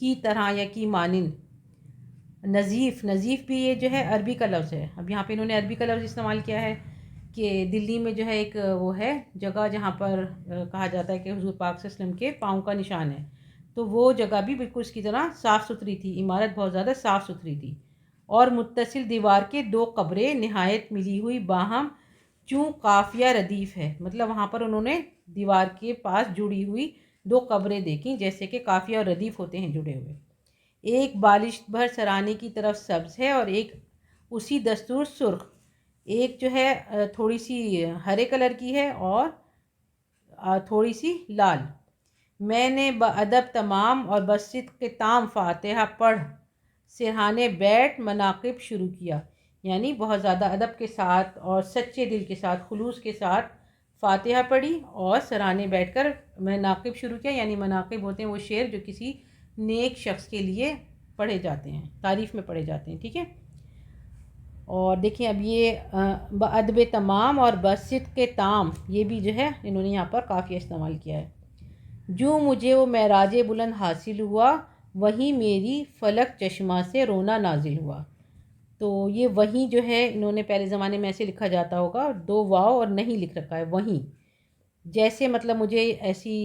کی طرح یا کی مانند۔ نظیف، نظیف بھی یہ جو ہے عربی کا لفظ ہے۔ اب یہاں پہ انہوں نے عربی کا لفظ استعمال کیا ہے کہ دلی میں جو ہے ایک وہ ہے جگہ جہاں پر کہا جاتا ہے کہ حضور پاک صلی اللہ علیہ وسلم کے پاؤں کا نشان ہے، تو وہ جگہ بھی بالکل اس کی طرح صاف ستھری تھی، عمارت بہت زیادہ صاف ستھری تھی، اور متصل دیوار کے دو قبریں نہایت ملی ہوئی باہم چوں قافیہ ردیف ہے، مطلب وہاں پر انہوں نے دیوار کے پاس جڑی ہوئی دو قبریں دیکھیں جیسے کہ قافیہ اور ردیف ہوتے ہیں جڑے ہوئے، ایک بالشت بھر سرانے کی طرف سبز ہے اور ایک اسی دستور سرخ، ایک جو ہے تھوڑی سی ہرے کلر کی ہے اور تھوڑی سی لال۔ میں نے بادب تمام اور بصدق تام فاتحہ پڑھ سرہانے بیٹھ مناقب شروع کیا، یعنی بہت زیادہ ادب کے ساتھ اور سچے دل کے ساتھ خلوص کے ساتھ فاتحہ پڑھی اور سرہانے بیٹھ کر مناقب شروع کیا، یعنی مناقب ہوتے ہیں وہ شعر جو کسی نیک شخص کے لیے پڑھے جاتے ہیں، تعریف میں پڑھے جاتے ہیں، ٹھیک ہے۔ اور دیکھیں اب یہ بادب تمام اور بصدق تام، یہ بھی جو ہے انہوں نے یہاں پر قافیہ استعمال کیا ہے۔ جو مجھے وہ معراج بلند حاصل ہوا وہیں میری فلک چشمہ سے رونا نازل ہوا، تو یہ وہیں جو ہے انہوں نے پہلے زمانے میں ایسے لکھا جاتا ہوگا، دو واو اور نہیں لکھ رکھا ہے وہیں، جیسے مطلب مجھے ایسی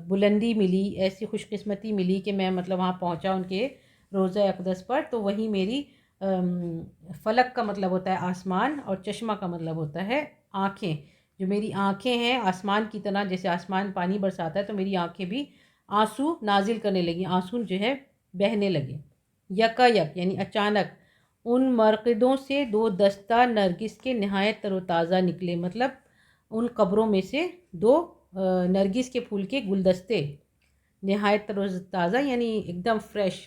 بلندی ملی، ایسی خوش قسمتی ملی کہ میں مطلب وہاں پہنچا ان کے روضہ اقدس پر، تو وہیں میری فلک کا مطلب ہوتا ہے آسمان اور چشمہ کا مطلب ہوتا ہے آنکھیں، جو میری آنکھیں ہیں آسمان کی طرح، جیسے آسمان پانی برساتا ہے تو میری آنکھیں بھی آنسو نازل کرنے لگیں، آنسو جو ہے بہنے لگے۔ یکا یک یعنی اچانک ان مرقدوں سے دو دستہ نرگس کے نہایت تر و تازہ نکلے، مطلب ان قبروں میں سے دو نرگس کے پھول کے گلدستے نہایت تر و تازہ یعنی ایک دم فریش،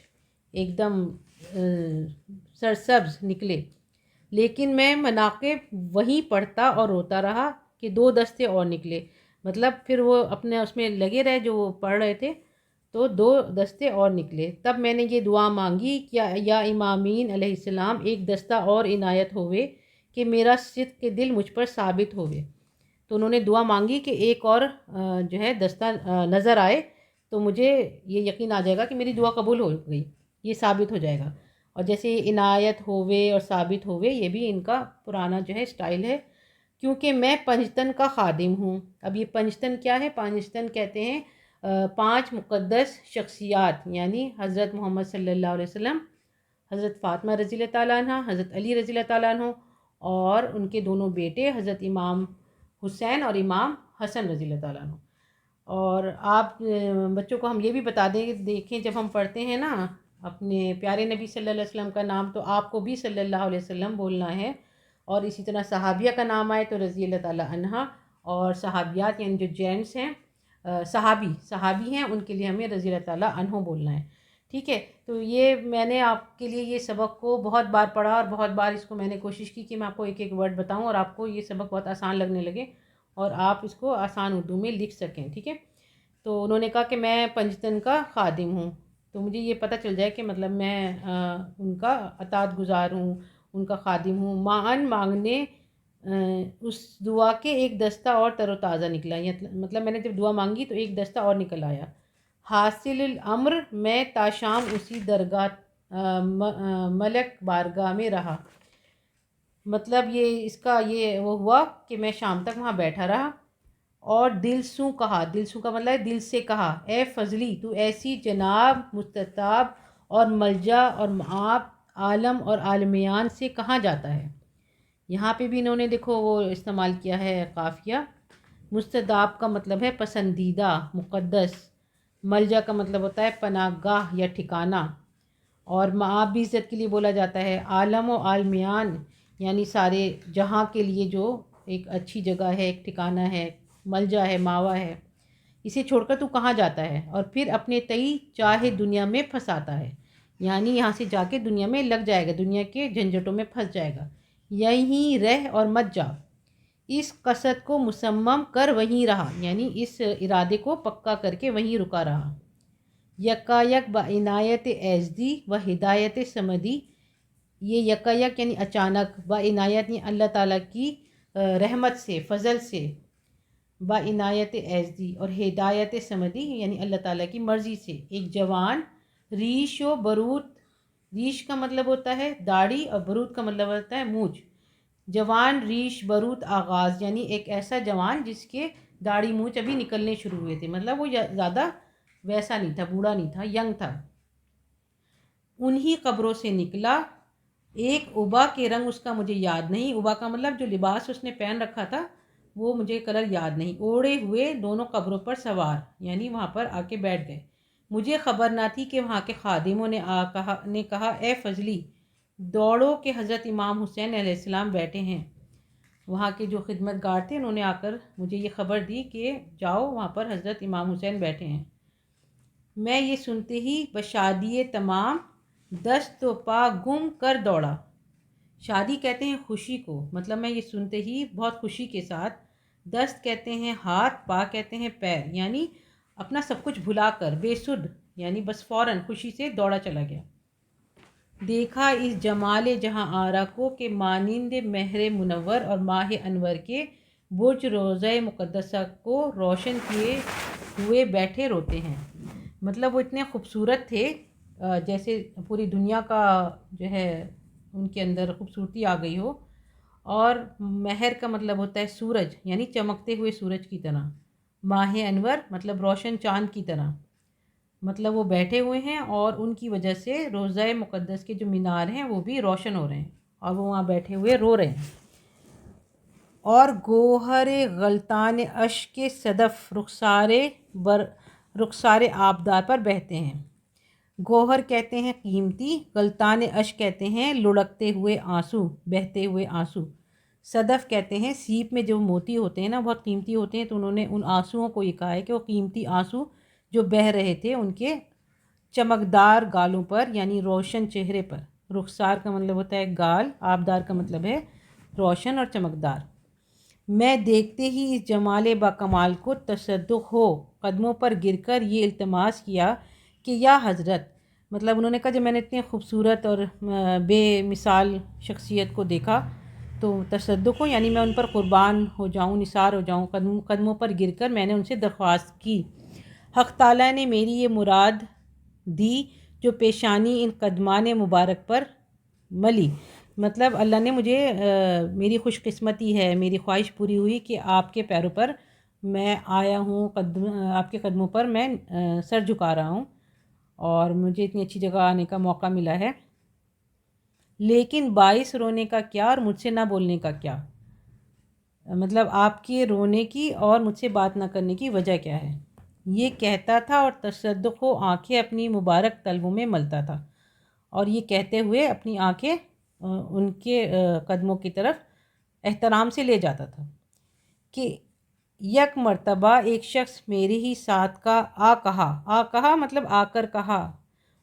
ایک دم سرسبز نکلے، لیکن میں مناقب وہیں پڑھتا اور روتا رہا کہ دو دستے اور نکلے، مطلب پھر وہ اپنے اس میں لگے رہے جو وہ پڑھ رہے تھے تو دو دستے اور نکلے۔ تب میں نے یہ دعا مانگی کہ یا امامین علیہ السلام ایک دستہ اور عنایت ہوئے کہ میرا صدق کے دل مجھ پر ثابت ہوئے، تو انہوں نے دعا مانگی کہ ایک اور جو ہے دستہ نظر آئے تو مجھے یہ یقین آ جائے گا کہ میری دعا قبول ہو گئی، یہ ثابت ہو جائے گا۔ اور جیسے عنایت ہوئے اور ثابت ہوئے، یہ بھی ان کا پرانا جو ہے اسٹائل ہے، کیونکہ میں پنجتن کا خادم ہوں۔ اب یہ پنجتن کیا ہے؟ پنجتن کہتے ہیں 5 مقدس شخصیات، یعنی حضرت محمد صلی اللہ علیہ وسلم، حضرت فاطمہ رضی اللہ تعالیٰ عنہ، حضرت علی رضی اللہ تعالیٰ عنہ، اور ان کے دونوں بیٹے حضرت امام حسین اور امام حسن رضی اللہ تعالیٰ عنہ۔ اور آپ بچوں کو ہم یہ بھی بتا دیں، دیکھیں جب ہم پڑھتے ہیں نا اپنے پیارے نبی صلی اللہ علیہ وسلم کا نام تو آپ کو بھی صلی اللہ علیہ وسلم بولنا ہے، اور اسی طرح صحابیہ کا نام آئے تو رضی اللہ تعالیٰ عنہ، اور صحابیات یعنی جو جینٹس ہیں صحابی ہیں ان کے لیے ہمیں رضی اللہ تعالیٰ عنہ بولنا ہے، ٹھیک ہے۔ تو یہ میں نے آپ کے لیے یہ سبق کو بہت بار پڑھا اور بہت بار اس کو میں نے کوشش کی کہ میں آپ کو ایک ایک ورڈ بتاؤں اور آپ کو یہ سبق بہت آسان لگنے لگے اور آپ اس کو آسان اردو میں لکھ سکیں، ٹھیک ہے۔ تو انہوں نے کہا کہ میں پنجتن کا خادم ہوں، تو مجھے یہ پتہ چل جائے کہ مطلب میں ان کا اطاعت گزار ہوں، ان کا خادم ہوں۔ معاً مانگنے اس دعا کے ایک دستہ اور تر و تازہ نکلا، مطلب میں نے جب دعا مانگی تو ایک دستہ اور نکل آیا۔ حاصل الامر میں تاشام اسی درگاہ ملک بارگاہ میں رہا، مطلب یہ اس کا یہ وہ ہوا کہ میں شام تک وہاں بیٹھا رہا، اور دل سوں کہا، دل سوں کا مطلب ہے دل سے کہا، اے فضلی تو ایسی جناب مستطاب اور ملجا اور معاب عالم اور عالمیان سے کہاں جاتا ہے۔ یہاں پہ بھی انہوں نے دیکھو وہ استعمال کیا ہے قافیہ۔ مستطاب کا مطلب ہے پسندیدہ، مقدس، ملجا کا مطلب ہوتا ہے پناہ گاہ یا ٹھکانہ، اور معاب بھی عزت کے لیے بولا جاتا ہے، عالم و عالمیان یعنی سارے جہاں کے لیے جو ایک اچھی جگہ ہے، ایک ٹھکانہ ہے، ملجا ہے، ماوا ہے، اسے چھوڑ کر تو کہاں جاتا ہے، اور پھر اپنے تئی چاہے دنیا میں پھنساتا ہے، یعنی یہاں سے جا کے دنیا میں لگ جائے گا، دنیا کے جھنجھٹوں میں پھنس جائے گا، یہیں رہ اور مت جا، اس قصد کو مصمم کر وہیں رہا، یعنی اس ارادے کو پکا کر کے وہیں رکا رہا۔ یکا یک بعنایت ایزدی و ہدایت سمدی، یہ یکا یک یعنی اچانک، بعنایت یعنی اللہ تعالیٰ کی رحمت سے، فضل سے، با عنایت ایزدی اور ہدایت سمدی یعنی اللہ تعالیٰ کی مرضی سے ایک جوان ریش و بروت، ریش کا مطلب ہوتا ہے داڑھی اور بروت کا مطلب ہوتا ہے مونچھ، جوان ریش بروت آغاز یعنی ایک ایسا جوان جس کے داڑھی مونچھ ابھی نکلنے شروع ہوئے تھے، مطلب وہ زیادہ ویسا نہیں تھا، بوڑھا نہیں تھا، ینگ تھا۔ انہی قبروں سے نکلا ایک ابا کے رنگ اس کا مجھے یاد نہیں، ابا کا مطلب جو لباس اس نے پہن رکھا تھا وہ مجھے کلر یاد نہیں، اوڑھے ہوئے دونوں قبروں پر سوار یعنی وہاں پر آ کے بیٹھ گئے۔ مجھے خبر نہ تھی کہ وہاں کے خادموں نے کہا اے فضلی دوڑو کہ حضرت امام حسین علیہ السلام بیٹھے ہیں۔ وہاں کے جو خدمت گار تھے انہوں نے آ کر مجھے یہ خبر دی کہ جاؤ وہاں پر حضرت امام حسین بیٹھے ہیں۔ میں یہ سنتے ہی بشادی تمام دست و پا گم کر دوڑا۔ شادی کہتے ہیں خوشی کو، مطلب میں یہ سنتے ہی بہت خوشی کے ساتھ، دست کہتے ہیں ہاتھ، پا کہتے ہیں پیر، یعنی اپنا سب کچھ بھلا کر بے سدھ یعنی بس فوراً خوشی سے دوڑا چلا گیا۔ دیکھا اس جمال جہاں آرا کو کہ مانند مہر منور اور ماہ انور کے برج روضہ مقدسہ کو روشن کیے ہوئے بیٹھے روتے ہیں۔ مطلب وہ اتنے خوبصورت تھے جیسے پوری دنیا کا جو ہے ان کے اندر خوبصورتی آ گئی ہو، اور مہر کا مطلب ہوتا ہے سورج یعنی چمکتے ہوئے سورج کی طرح، ماہ انور مطلب روشن چاند کی طرح، مطلب وہ بیٹھے ہوئے ہیں اور ان کی وجہ سے روضہ مقدس کے جو مینار ہیں وہ بھی روشن ہو رہے ہیں اور وہ وہاں بیٹھے ہوئے رو رہے ہیں۔ اور گوہر غلطان اشک کے صدف رخسار آبدار پر بہتے ہیں۔ گوہر کہتے ہیں قیمتی، غلطان اشک کہتے ہیں لڑکتے ہوئے آنسو، بہتے ہوئے آنسو، صدف کہتے ہیں سیپ میں جو موتی ہوتے ہیں نا بہت قیمتی ہوتے ہیں، تو انہوں نے ان آنسوؤں کو یہ کہا ہے کہ وہ قیمتی آنسو جو بہہ رہے تھے ان کے چمکدار گالوں پر یعنی روشن چہرے پر۔ رخسار کا مطلب ہوتا ہے گال، آبدار کا مطلب ہے روشن اور چمکدار۔ میں دیکھتے ہی اس جمال با کمال کو تصدق ہو قدموں پر گر کر یہ التماس کیا کہ یا حضرت، مطلب انہوں نے کہا جب میں نے اتنے خوبصورت اور بے مثال شخصیت کو دیکھا تو تصدق ہو یعنی میں ان پر قربان ہو جاؤں، نثار ہو جاؤں، قدموں پر گر کر میں نے ان سے درخواست کی۔ حق تعالیٰ نے میری یہ مراد دی جو پیشانی ان قدمان مبارک پر ملی، مطلب اللہ نے مجھے میری خوش قسمتی ہے، میری خواہش پوری ہوئی کہ آپ کے پیروں پر میں آیا ہوں، آپ کے قدموں پر میں سر جھکا رہا ہوں اور مجھے اتنی اچھی جگہ آنے کا موقع ملا ہے۔ لیکن باعث رونے کا کیا اور مجھ سے نہ بولنے کا کیا، مطلب آپ کے رونے کی اور مجھ سے بات نہ کرنے کی وجہ کیا ہے؟ یہ کہتا تھا اور تصدق کو آنکھیں اپنی مبارک تلووں میں ملتا تھا، اور یہ کہتے ہوئے اپنی آنکھیں ان کے قدموں کی طرف احترام سے لے جاتا تھا کہ یک مرتبہ ایک شخص میرے ہی ساتھ کا آ کہا مطلب آ کر کہا،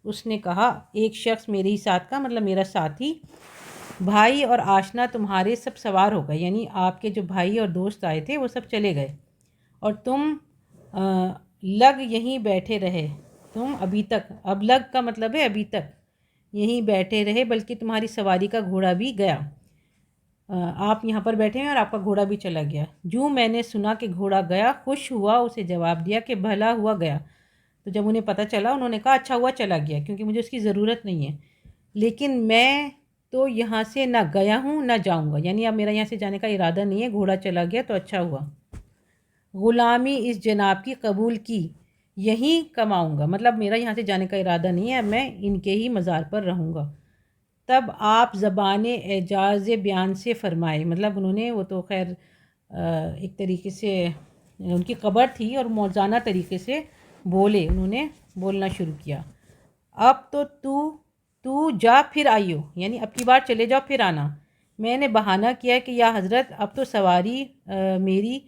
اس نے کہا ایک شخص میرے ہی ساتھ کا مطلب میرا ساتھی، بھائی اور آشنا تمہارے سب سوار ہو گئے، یعنی آپ کے جو بھائی اور دوست آئے تھے وہ سب چلے گئے اور تم لگ یہیں بیٹھے رہے، تم ابھی تک، اب لگ کا مطلب ہے ابھی تک یہیں بیٹھے رہے، بلکہ تمہاری سواری کا گھوڑا بھی گیا، آپ یہاں پر بیٹھے ہیں اور آپ کا گھوڑا بھی چلا گیا۔ جو میں نے سنا کہ گھوڑا گیا خوش ہوا، اسے جواب دیا کہ بھلا ہوا گیا، تو جب انہیں پتہ چلا انہوں نے کہا اچھا ہوا چلا گیا کیونکہ مجھے اس کی ضرورت نہیں ہے، لیکن میں تو یہاں سے نہ گیا ہوں نہ جاؤں گا، یعنی اب میرا یہاں سے جانے کا ارادہ نہیں ہے، گھوڑا چلا گیا تو اچھا ہوا۔ غلامی اس جناب کی قبول کی، یہیں کماؤں گا، مطلب میرا یہاں سے جانے کا ارادہ نہیں ہے، میں ان کے ہی مزار پر رہوں گا۔ تب آپ زبان اعجاز بیان سے فرمائے، مطلب انہوں نے وہ تو خیر ایک طریقے سے ان کی قبر تھی اور موزانہ طریقے سے بولے، انہوں نے بولنا شروع کیا، اب تو تو جا پھر آئیو، یعنی اب کی بار چلے جاؤ پھر آنا۔ میں نے بہانہ کیا کہ یا حضرت اب تو سواری میری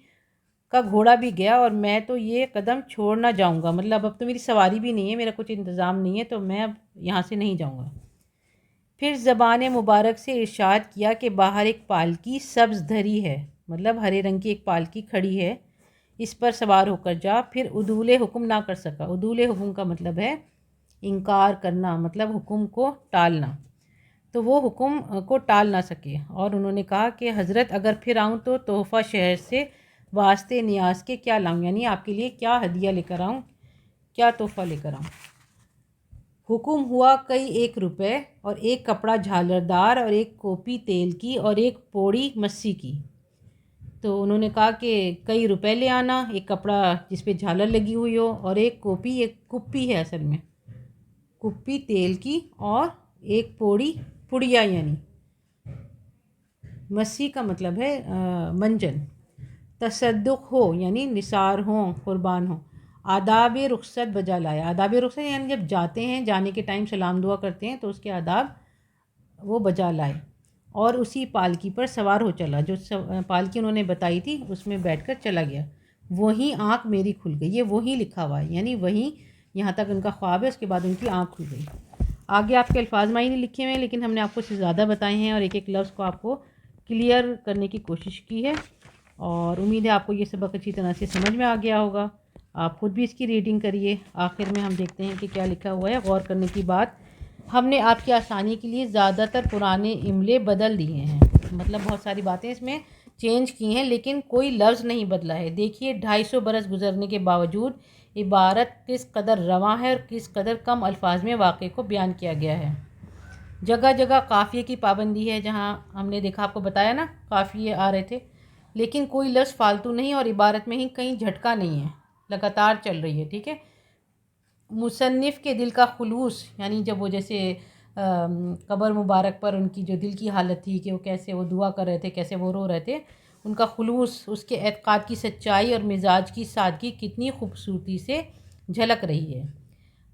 کا گھوڑا بھی گیا اور میں تو یہ قدم چھوڑ نہ جاؤں گا، مطلب اب تو میری سواری بھی نہیں ہے، میرا کچھ انتظام نہیں ہے، تو میں اب یہاں سے نہیں جاؤں گا۔ پھر زبان مبارک سے ارشاد کیا کہ باہر ایک پالکی سبز دھری ہے، مطلب ہرے رنگ کی ایک پالکی کھڑی ہے، اس پر سوار ہو کر جا۔ پھر عدول حکم نہ کر سکا، عدول حکم کا مطلب ہے انکار کرنا، مطلب حکم کو ٹالنا، تو وہ حکم کو ٹال نہ سکے، اور انہوں نے کہا کہ حضرت اگر پھر آؤں تو تحفہ شہر سے واسطے نیاز کے کیا لاؤں، یعنی آپ کے لیے کیا ہدیہ لے کر آؤں، کیا تحفہ لے کر آؤں۔ حکم ہوا کئی 1 روپے اور 1 کپڑا جھالردار اور 1 کوپی تیل کی اور 1 پوڑی مسی کی۔ تو انہوں نے کہا کہ کئی روپے لے آنا، 1 کپڑا جس پہ جھالر لگی ہوئی ہو، اور 1 کوپی، ایک کپی ہے اصل میں، کپی تیل کی، اور 1 پوڑی، پڑیا یعنی مسی کا مطلب ہے منجن۔ تصدق ہو یعنی نثار ہوں، قربان ہوں۔ آداب رخصت بجا لایا، آداب رخصت یعنی جب جاتے ہیں، جانے کے ٹائم سلام دعا کرتے ہیں تو اس کے آداب وہ بجا لائے، اور اسی پالکی پر سوار ہو چلا، جو پالکی انہوں نے بتائی تھی اس میں بیٹھ کر چلا گیا۔ وہیں آنکھ میری کھل گئی، یہ وہیں لکھا ہوا ہے، یعنی وہیں یہاں تک ان کا خواب ہے، اس کے بعد ان کی آنکھ کھل گئی۔ آگے آپ کے الفاظ معنی نہیں لکھے ہوئے ہیں، لیکن ہم نے آپ کو اس سے زیادہ بتائے ہیں اور ایک ایک لفظ کو آپ کو کلیئر کرنے کی کوشش کی ہے، اور امید ہے آپ کو یہ سبق اچھی طرح سے سمجھ میں آ گیا ہوگا۔ آپ خود بھی اس کی ریڈنگ کریے۔ آخر میں ہم دیکھتے ہیں کہ کیا لکھا ہوا ہے۔ غور کرنے کی بات، ہم نے آپ کی آسانی کے لیے زیادہ تر پرانے املے بدل دیے ہیں، مطلب بہت ساری باتیں اس میں چینج کی ہیں، لیکن کوئی لفظ نہیں بدلا ہے۔ دیکھیے 250 برس گزرنے کے باوجود عبارت کس قدر رواں ہے اور کس قدر کم الفاظ میں واقعے کو بیان کیا گیا ہے۔ جگہ جگہ قافیے کی پابندی ہے، جہاں ہم نے دیکھا، آپ کو بتایا نا، قافیے آ رہے تھے، لیکن کوئی لفظ فالتو نہیں، اور عبارت میں ہی کہیں جھٹکا نہیں ہے، لگاتار چل رہی ہے، ٹھیک ہے۔ مصنف کے دل کا خلوص، یعنی جب وہ جیسے قبر مبارک پر ان کی جو دل کی حالت تھی کہ وہ کیسے وہ دعا کر رہے تھے، کیسے وہ رو رہے تھے، ان کا خلوص، اس کے اعتقاد کی سچائی اور مزاج کی سادگی کتنی خوبصورتی سے جھلک رہی ہے۔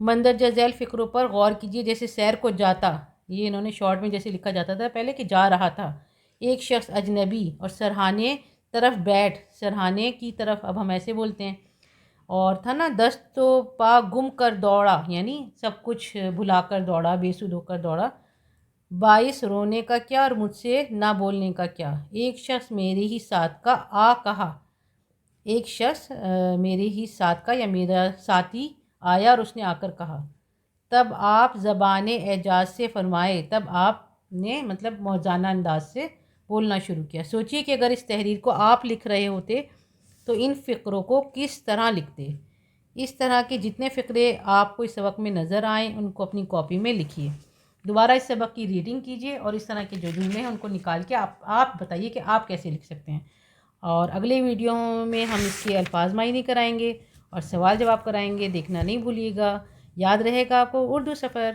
مندرجہ ذیل فقروں پر غور کیجیے، جیسے سیر کو جاتا، یہ انہوں نے شارٹ میں جیسے لکھا جاتا تھا پہلے کہ جا رہا تھا ایک شخص اجنبی، اور سرہانے طرف بیٹھ، سرہانے کی طرف اب ہم ایسے بولتے ہیں، اور تھا نا دست و پا گم کر دوڑا، یعنی سب کچھ بھلا کر دوڑا، بے سود ہو کر دوڑا، باعث رونے کا کیا اور مجھ سے نہ بولنے کا کیا، ایک شخص میرے ہی ساتھ کا آ کہا، ایک شخص میرے ہی ساتھ کا یا میرا ساتھی آیا اور اس نے آ کر کہا، تب آپ زبان اعجاز سے فرمائے، تب آپ نے مطلب موزانہ انداز سے بولنا شروع کیا۔ سوچئے کہ اگر اس تحریر کو آپ لکھ رہے ہوتے تو ان فقروں کو کس طرح لکھتے۔ اس طرح کے جتنے فقرے آپ کو اس سبق میں نظر آئیں ان کو اپنی کاپی میں لکھیے، دوبارہ اس سبق کی ریڈنگ کیجیے، اور اس طرح کے جو جملے ہیں ان کو نکال کے آپ بتائیے کہ آپ کیسے لکھ سکتے ہیں۔ اور اگلے ویڈیو میں ہم اس کے الفاظ معنی کرائیں گے اور سوال جواب کرائیں گے، دیکھنا نہیں بھولیے گا۔ یاد رہے گا آپ کو اردو سفر۔